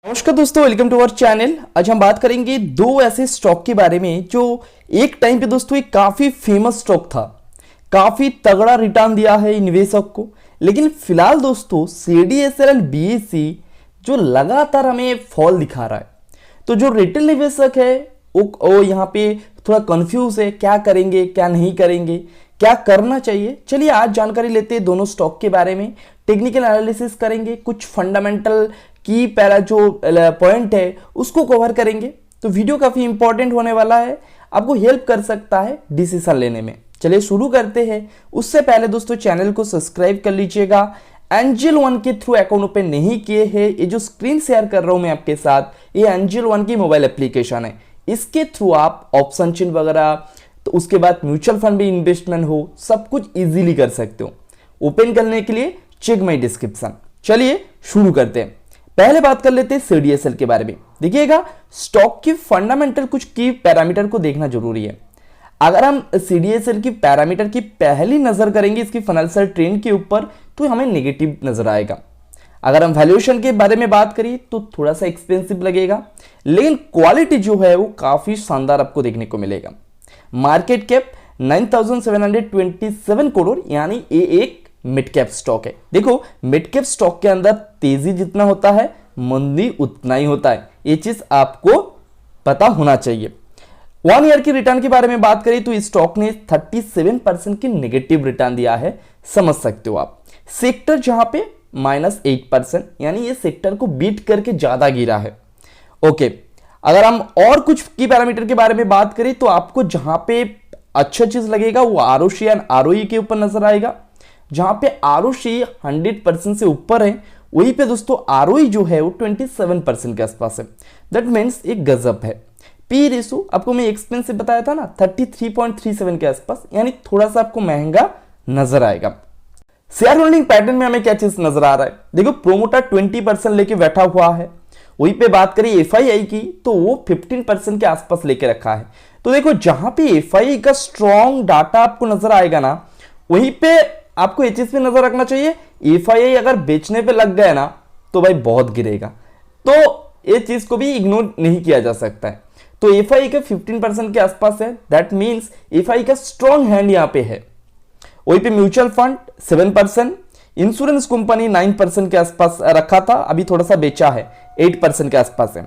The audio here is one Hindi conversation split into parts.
नमस्कार दोस्तों, वेलकम टू अवर चैनल। आज हम बात करेंगे दो ऐसे स्टॉक के बारे में जो एक टाइम पे दोस्तों एक काफी फेमस स्टॉक था, काफी तगड़ा रिटर्न दिया है निवेशक को। लेकिन फिलहाल दोस्तों CDSL एंड BSE जो लगातार हमें फॉल दिखा रहा है, तो जो रिटेल निवेशक है वो यहाँ पे थोड़ा कंफ्यूज है, क्या करेंगे क्या नहीं करेंगे, क्या करना चाहिए। चलिए आज जानकारी लेते हैं दोनों स्टॉक के बारे में, टेक्निकल एनालिसिस करेंगे, कुछ फंडामेंटल की पहला जो पॉइंट है उसको कवर करेंगे। तो वीडियो काफी इंपॉर्टेंट होने वाला है, आपको हेल्प कर सकता है डिसीजन लेने में। चलिए शुरू करते हैं। उससे पहले दोस्तों चैनल को सब्सक्राइब कर लीजिएगा। एंजल वन के थ्रू अकाउंट ओपन नहीं किए हैं, ये जो स्क्रीन शेयर कर रहा हूं मैं आपके साथ, ये एंजल वन की मोबाइल एप्लीकेशन है। इसके थ्रू आप ऑप्शन चेन वगैरह, तो उसके बाद म्यूचुअल फंड में इन्वेस्टमेंट हो, सब कुछ इजीली कर सकते हो। ओपन करने के लिए चेक माई डिस्क्रिप्शन। चलिए शुरू करते हैं। पहले बात कर लेते हैं CDSL के बारे में। देखिएगा, स्टॉक की फंडामेंटल कुछ की पैरामीटर को देखना जरूरी है। अगर हम CDSL की पैरामीटर की पहली नजर करेंगे इसकी फाइनेंशियल ट्रेंड के ऊपर, तो हमें नेगेटिव नजर आएगा। अगर हम वैल्यूएशन के बारे में बात करें तो थोड़ा सा एक्सपेंसिव लगेगा, लेकिन क्वालिटी जो है वो काफी शानदार आपको देखने को मिलेगा। मार्केट कैप 9727 करोड़, यानी ये एक मिड कैप स्टॉक है। देखो, मिड कैप स्टॉक के अंदर तेजी जितना होता है मंदी उतना ही होता है, ये चीज आपको पता होना चाहिए। 1 ईयर की रिटर्न के बारे में बात करें तो इस स्टॉक ने 37% की नेगेटिव रिटर्न दिया है, समझ सकते हो आप। सेक्टर जहां पे -8%, यानी ये सेक्टर को बीट करके ज्यादा गिरा है। ओके, अगर हम और कुछ की पैरामीटर के बारे में बात करें तो आपको जहां पे अच्छा चीज लगेगा वो ROC एंड ROE के ऊपर नजर आएगा। जहां पे ROC 100% से ऊपर है, वहीं पे दोस्तों ROE जो है वो 27% के आसपास है। दैट मीन्स एक गजब है। पी रेशो आपको मैं एक्सपेंसिव बताया था ना, 33.37 के आसपास, यानी थोड़ा सा आपको महंगा नजर आएगा। शेयर होल्डिंग पैटर्न में हमें क्या चीज नजर आ रहा है? देखो, प्रोमोटर 20% लेके बैठा हुआ है। वहीं पे बात करें FII की तो वो 15% के आसपास लेके रखा है। तो देखो, जहां पे FII का स्ट्रॉन्ग डाटा आपको नजर आएगा ना, वहीं पे आपको ये चीज पे नजर रखना चाहिए, FII अगर बेचने पे लग गए ना तो भाई बहुत गिरेगा। तो ये चीज को भी इग्नोर नहीं किया जा सकता है। तो FII का 15% के आसपास है, दैट मींस FII का स्ट्रॉन्ग हैंड यहां पे है। वहीं पे म्यूचुअल फंड 7%, इंश्योरेंस कंपनी 9% के आसपास रखा था, अभी थोड़ा सा बेचा है, 8% के आसपास है।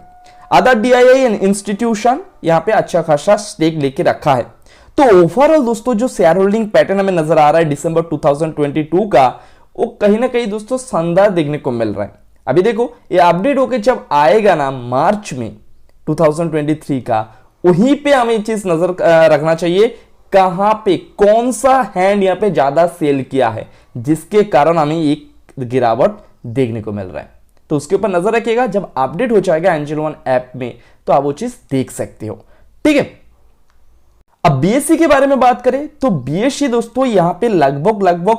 अदर DII एंड इंस्टीट्यूशन यहां पे अच्छा खासा स्टेक लेके रखा है। तो ओवरऑल दोस्तों जो शेयर होल्डिंग पैटर्न हमें नजर आ रहा है दिसंबर 2022 का, वो कहीं ना कहीं दोस्तों शानदार देखने को मिल रहा है। अभी देखो, ये अपडेट होके जब आएगा ना मार्च में 2023 का, वहीं पे हमें ये चीज नजर रखना चाहिए, कहां पे कौन सा हैंड यहां पे ज्यादा सेल किया है, जिसके कारण हमें एक गिरावट देखने को मिल रहा है। तो उसके ऊपर नजर रखिएगा, जब अपडेट हो जाएगा एंजल वन ऐप में तो आप वो चीज देख सकते हो। ठीक है, अब BSE के बारे में बात करें तो BSE दोस्तों यहां पे लगभग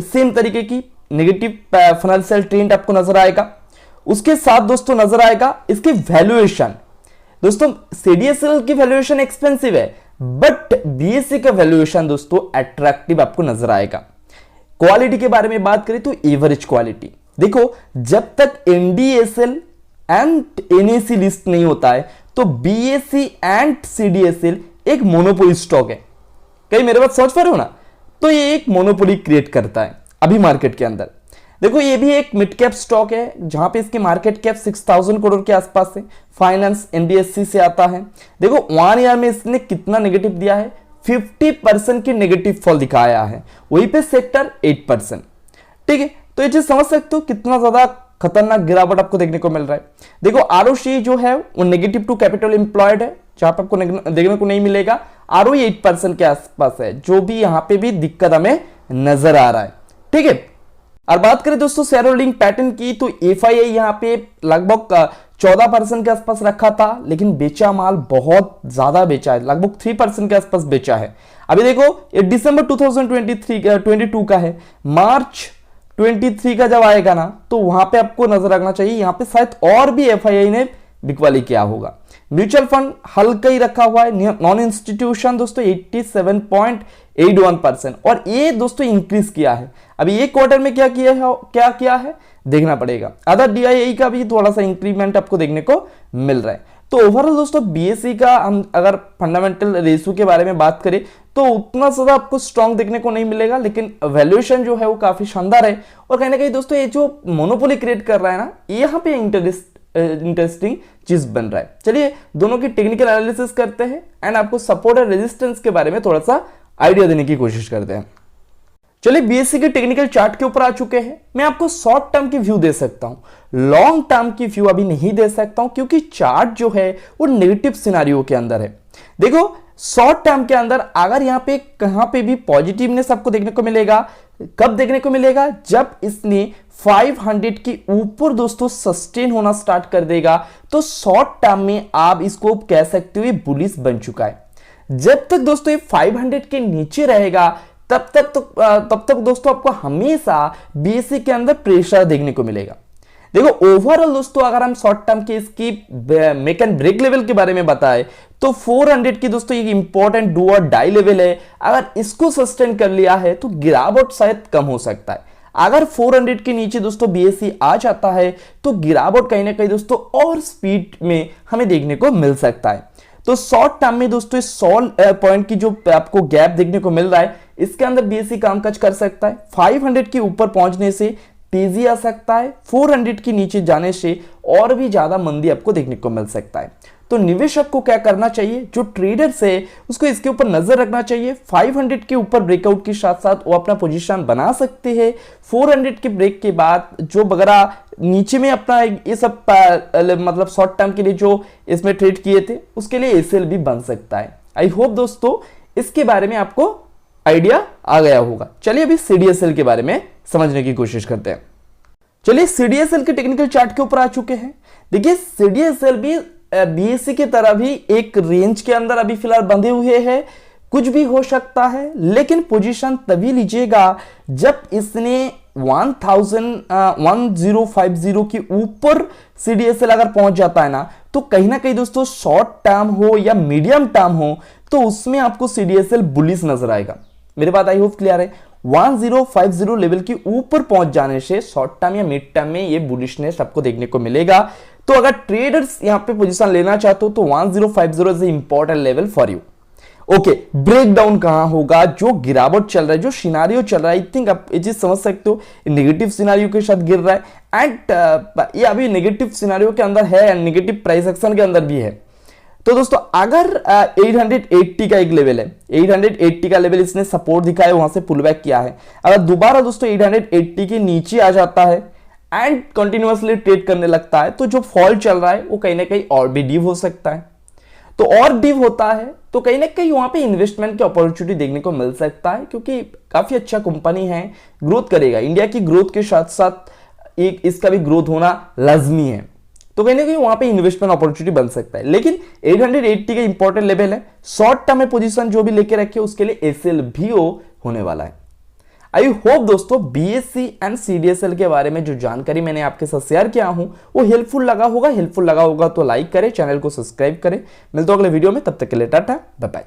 सेम तरीके की नेगेटिव फाइनेंशियल ट्रेंड आपको नजर आएगा। उसके साथ दोस्तों नजर आएगा इसकी वैल्यूएशन। दोस्तों CDSL की वैल्यूएशन एक्सपेंसिव है, बट BSE का वैल्यूएशन दोस्तों अट्रैक्टिव आपको नजर आएगा। क्वालिटी के बारे में बात करें तो एवरेज क्वालिटी। देखो, जब तक NDSL एंड NSE लिस्ट नहीं होता है तो BSE एंड CDSL एक मोनोपोली स्टॉक है। कहीं मेरे बात समझ पा रहे हो ना? तो ये एक मोनोपोली क्रिएट करता है अभी मार्केट के अंदर। देखो, ये भी एक मिड कैप स्टॉक है, जहां पे इसकी मार्केट कैप 6000 करोड़ के आसपास है। फाइनेंस NBFC से आता है। देखो, 1 ईयर में इसने कितना नेगेटिव दिया है, 50% की नेगेटिव फॉल दिखाया है। वहीं पे सेक्टर 8%। ठीक है, तो ये चीज समझ सकते हो कितना ज्यादा खतरनाक गिरावट आपको देखने को मिल रहा है। देखो, ROC जो है वो नेगेटिव टू कैपिटल एम्प्लॉयड है, जहां पे आपको देखने को नहीं मिलेगा। ROE 8% के आसपास है, जो भी यहां पे भी दिक्कत हमें नजर आ रहा है। ठीक है, और बात करें दोस्तों शेयर होल्डिंग पैटर्न की तो FII यहां पे लगभग 14% के आसपास रखा था, लेकिन बेचा माल बहुत ज्यादा बेचा है, लगभग 3% के आसपास बेचा है। अभी देखो, ये दिसंबर 2022 का है, मार्च 23 का जब आएगा ना तो वहां पे आपको नजर रखना चाहिए, यहां पे शायद और भी FII ने बिकवाली किया होगा। म्यूचुअल फंड हल्का ही रखा हुआ है। नॉन इंस्टीट्यूशन दोस्तों 87.81%, और ये दोस्तों इंक्रीज किया है। अभी एक क्वार्टर में क्या किया है देखना पड़ेगा। अदर DII का भी थोड़ा सा इंक्रीमेंट आपको देखने को मिल रहा है। तो ओवरऑल दोस्तों BSE का हम अगर फंडामेंटल रेशियो के बारे में बात करें तो उतना ज्यादा आपको स्ट्रांग देखने को नहीं मिलेगा, लेकिन वैल्यूएशन जो है वो काफी शानदार है। और कहीं ना कहीं दोस्तों ये जो मोनोपोली क्रिएट कर रहा है ना, यहाँ पे इंटरेस्टिंग चीज बन रहा है। चलिए दोनों की टेक्निकल एनालिसिस करते हैं एंड आपको सपोर्ट और रेजिस्टेंस के बारे में थोड़ा सा आइडिया देने की कोशिश करते हैं। चलिए BSE के टेक्निकल चार्ट के ऊपर आ चुके हैं। मैं आपको शॉर्ट टर्म की व्यू दे सकता हूं, लॉन्ग टर्म की व्यू अभी नहीं दे सकता हूं क्योंकि चार्ट जो है वो नेगेटिव सिनेरियो के अंदर है। देखो शॉर्ट टर्म के अंदर अगर यहां पे कहां पे भी पॉजिटिवनेस आपको देखने को मिलेगा, कब देखने को मिलेगा, जब इसने 500 के ऊपर दोस्तों सस्टेन होना स्टार्ट कर देगा, तो शॉर्ट टर्म में आप इसको कह सकते हो ये बुलिश बन चुका है। जब तक दोस्तों ये 500 के नीचे रहेगा तब तक दोस्तों आपको हमेशा BSE के अंदर प्रेशर देखने को मिलेगा। देखो ओवरऑल दोस्तों अगर हम शॉर्ट टर्म के इसकी मेक एंड ब्रेक लेवल के बारे में बताएं तो 400 की दोस्तों ये इंपॉर्टेंट डू और डाई लेवल है। अगर इसको सस्टेन कर लिया है तो गिरावट शायद कम हो सकता है। अगर 400 के नीचे दोस्तों BSE आ जाता है तो गिरावट कहीं ना कहीं दोस्तों और स्पीड में हमें देखने को मिल सकता है। तो शॉर्ट टर्म में दोस्तों इस 100 पॉइंट की जो आपको गैप देखने को मिल रहा है, इसके अंदर BSE कामकाज कर सकता है। 500 के ऊपर पहुंचने से तेजी आ सकता है, 400 के नीचे जाने से और भी ज्यादा मंदी आपको देखने को मिल सकता है। तो निवेशक को क्या करना चाहिए, जो ट्रेडर्स है उसको इसके ऊपर नजर रखना चाहिए। 500 के ऊपर ब्रेकआउट के साथ साथ वो अपना पोजीशन बना सकते हैं। 400 के ब्रेक के बाद जो वगैरह नीचे में अपना ये सब मतलब शॉर्ट टर्म के लिए जो इसमें ट्रेड किए थे उसके लिए SL भी बन सकता है। आई होप दोस्तों इसके बारे में आपको आइडिया आ गया होगा। चलिए अभी CDSL के बारे में समझने की कोशिश करते हैं। चलिए CDSL के टेक्निकल चार्ट के ऊपर आ चुके हैं। देखिए CDSL भी BSE की तरह भी एक रेंज के अंदर अभी फिलहाल बंधे हुए हैं, कुछ भी हो सकता है, लेकिन पोजीशन तभी लीजिएगा जब इसने 1050 के ऊपर CDSL अगर पहुंच जाता है ना, तो कहीं ना कहीं दोस्तों शॉर्ट टर्म हो या मीडियम टर्म हो तो उसमें आपको CDSL बुलिश नजर आएगा। मेरी बात आई होप क्लियर है। 1050 लेवल के ऊपर पहुंच जाने से शॉर्ट टर्म या मिड टर्म में ये बुलिशनेस आपको देखने को मिलेगा। तो अगर ट्रेडर्स यहां पे पोजीशन लेना चाहते हो तो 1050 is important level for you. Okay, break down कहां होगा, जो गिरावट चल रहा है, जो सिनारियो चल रहा है, आई थिंक आप ये चीज समझ सकते हो, नेगेटिव सिनारियो के साथ गिर रहा है एंड ये अभी नेगेटिव सिनारियो के अंदर है एंड नेगेटिव प्राइस एक्शन के अंदर भी है। तो दोस्तों अगर 880 का एक लेवल है, 880 का लेवल इसने सपोर्ट दिखाया, वहां से पुल बैक किया है। अगर दोबारा दोस्तों 880 के नीचे आ जाता है एंड कंटिन्यूअसली ट्रेड करने लगता है तो जो फॉल चल रहा है वो कहीं ना कहीं और भी डीप हो सकता है। तो और डीप होता है तो कहीं ना कहीं वहां पे इन्वेस्टमेंट की अपॉर्चुनिटी देखने को मिल सकता है, क्योंकि काफी अच्छा कंपनी है, ग्रोथ करेगा। इंडिया की ग्रोथ के साथ साथ एक इसका भी ग्रोथ होना लाजमी है, तो कहीं ना कहीं वहां पे इन्वेस्टमेंट अपॉर्चुनिटी बन सकता है। लेकिन 880 का इंपॉर्टेंट लेवल है, शॉर्ट टर्म में पोजीशन जो भी लेके रखे उसके लिए SL भी होने वाला है। आई होप दोस्तों BSE एंड CDSL के बारे में जो जानकारी मैंने आपके साथ शेयर किया हूं वो हेल्पफुल लगा होगा। तो लाइक करें, चैनल को सब्सक्राइब करें। मिलते हैं अगले वीडियो में, तब तक के लिए टाटा बाय बाय।